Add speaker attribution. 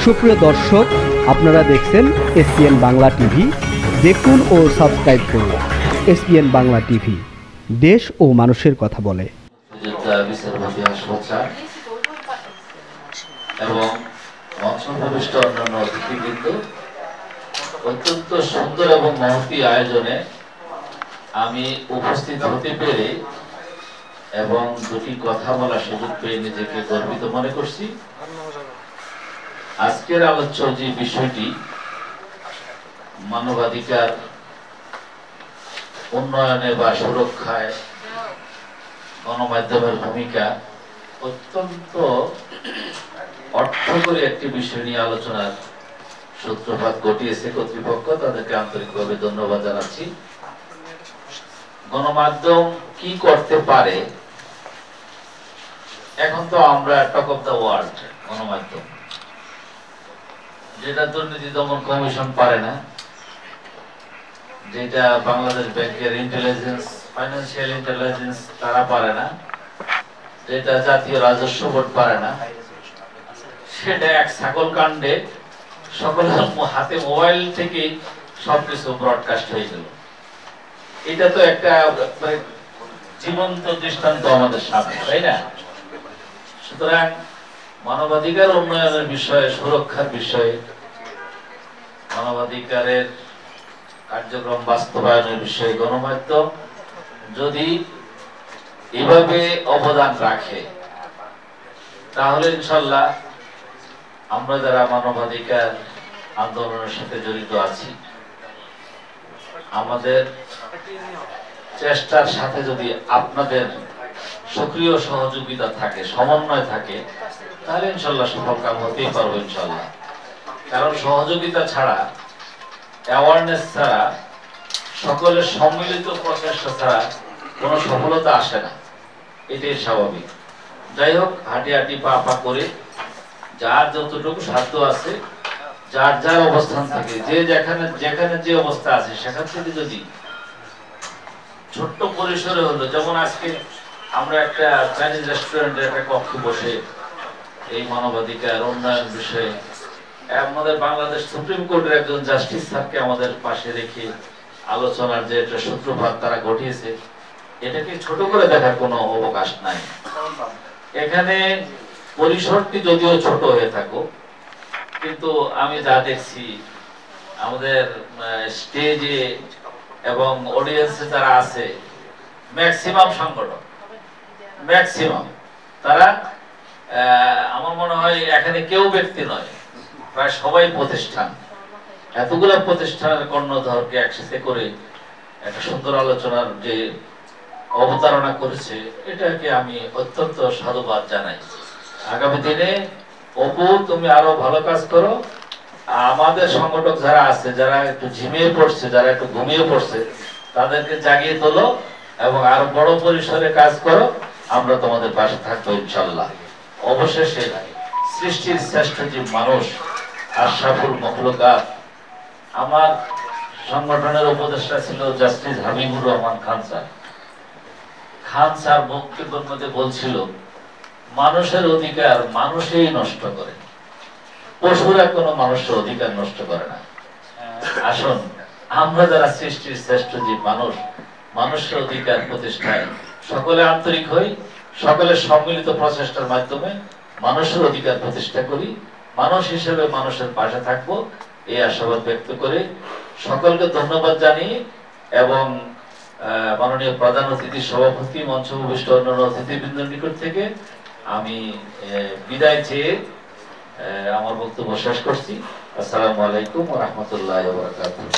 Speaker 1: সুপ্রিয় দর্শক, আপনারা দেখছেন এসপিএন বাংলা টিভি। দেখুন ও সাবস্ক্রাইব করুন এসপিএন বাংলা টিভি, দেশ ও মানুষের কথা বলে।
Speaker 2: এবং মঞ্চভূমিষ্ঠ অন্যান্য অতিথিবৃন্দ, অত্যন্ত সুন্দর এবং মহতী আয়োজনে আমি উপস্থিত হতে পেরে এবং দুটি কথা বলার সুযোগ পেয়ে নিজেকে গর্বিত মনে করছি। আজকের আলোচ্য যে বিষয়টি মানবাধিকার উন্নয়নে বা সুরক্ষায় গণমাধ্যমের ভূমিকা, অত্যন্ত অর্থকরী একটি বিষয় নিয়ে আলোচনার সূত্রপাত ঘটিয়েছে কর্তৃপক্ষ। তাদেরকে আন্তরিকভাবে ধন্যবাদ জানাচ্ছি। গণমাধ্যম কি করতে পারে, এখন তো আমরা টক অফ দ্য ওয়ার্ল্ড গণমাধ্যম, যেটা দুর্নীতি দমন কমিশন পারে না, যেটা বাংলাদেশ ব্যাংকের ইন্টেলিজেন্স, ফাইন্যান্সিয়াল ইন্টেলিজেন্স তারা পারে না, যেটা জাতীয় রাজস্ব বোর্ড পারে না, সেটা এক ছাগল কাণ্ডে সকলের হাতে মোবাইল থেকে সবকিছু ব্রডকাস্ট হয়ে গেল। এটা তো একটা জীবন্ত দৃষ্টান্ত আমাদের সামনে, তাই না? সুতরাং মানবাধিকার উন্নয়নের বিষয়ে, সুরক্ষার বিষয়ে, মানবাধিকারের কার্যক্রম বাস্তবায়নের বিষয়ে গণমাধ্যম যদি এভাবে অবদান রাখে, তাহলে ইনশাল্লাহ আমরা যারা মানবাধিকার আন্দোলনের সাথে জড়িত আছি, আমাদের চেষ্টার সাথে যদি আপনাদের সক্রিয় সহযোগিতা থাকে, সমন্বয় থাকে, তাহলে ইনশাল্লাহ সফল কাম হতেই পারবো ইনশাল্লাহ। কারণ সহযোগিতা ছাড়া, অ্যাওয়ারনেস ছাড়া, সকলের সম্মিলিত প্রচেষ্টা ছাড়া কোনো সফলতা আসে না, এটাই স্বাভাবিক। যাই হোক, হাঁটি হাঁটি পা পা করে যার যতটুকু সাধ্য আছে, যার যার অবস্থান থেকে, যে যেখানে যে অবস্থা আছে, সেখান থেকে যদি ছোট্ট পরিসরে হলো, যেমন আজকে আমরা একটা চাইনিজ রেস্টুরেন্টের একটা কক্ষে বসে এই মানবাধিকার উন্নয়ন বিষয়ে আমাদের বাংলাদেশ সুপ্রিম কোর্টের একজন জাস্টিস স্যারকে আমাদের পাশে রেখে আলোচনার যে একটা সূত্রপাত তারা ঘটিয়েছে, এটাকে ছোট করে দেখার কোনো অবকাশ নাই। এখানে পরিসরটি যদিও ছোট হয়ে থাকুক, কিন্তু আমি যা দেখছি আমাদের স্টেজে এবং অডিয়েন্সে যারা আছে, ম্যাক্সিমাম সংগঠন, ম্যাক্সিমাম তারা, আমার মনে হয় এখানে কেউ ব্যক্তি নয়, প্রায় সবাই প্রতিষ্ঠান। এতগুলো প্রতিষ্ঠানের কর্ণধরকে একসাথে করে একটা সুন্দর আলোচনার যে অবতারণা করেছে, এটাকে আমি অত্যন্ত সাধুবাদ জানাই। আগামী দিনে অপু, তুমি আরো ভালো কাজ করো। আমাদের সংগঠক যারা আছে, যারা একটু ঝিমিয়ে পড়ছে, যারা একটু ঘুমিয়ে পড়ছে, তাদেরকে জাগিয়ে তোলো এবং আরো বড় পরিসরে কাজ করো। আমরা তোমাদের পাশে থাকবো ইনশাল্লাহ। অবশেষে সৃষ্টির শ্রেষ্ঠ জীব মানুষ, আশরাফুল মখলুকাত, আমার সংগঠনের উপদেষ্টা ছিল জাস্টিস হাবিবুর রহমান খান স্যার। খান স্যার বক্তব্যের মধ্যে বলছিল, মানুষের অধিকার মানুষই নষ্ট করে, পশুরা কোনো মানুষের অধিকার নষ্ট করে না। আসুন, আমরা যারা সৃষ্টির শ্রেষ্ঠ জীব মানুষ, মানুষের অধিকার প্রতিষ্ঠায় সকলে আন্তরিক হই, সকলের সম্মিলিত প্রচেষ্টার মাধ্যমে মানুষের অধিকার প্রতিষ্ঠা করি, মানুষ হিসেবে মানুষের পাশে থাকবো, এই আশাবাদ ব্যক্ত করে সকলকে ধন্যবাদ জানিয়ে এবং মাননীয় প্রধান অতিথি, সভাপতি, মঞ্চভূমিষ্ঠ অন্যান্য অতিথিবৃন্দের নিকট থেকে আমি বিদায় চেয়ে আমার বক্তব্য শেষ করছি। আসসালামু আলাইকুম ওয়া রাহমাতুল্লাহি ওয়া বারাকাতুহু।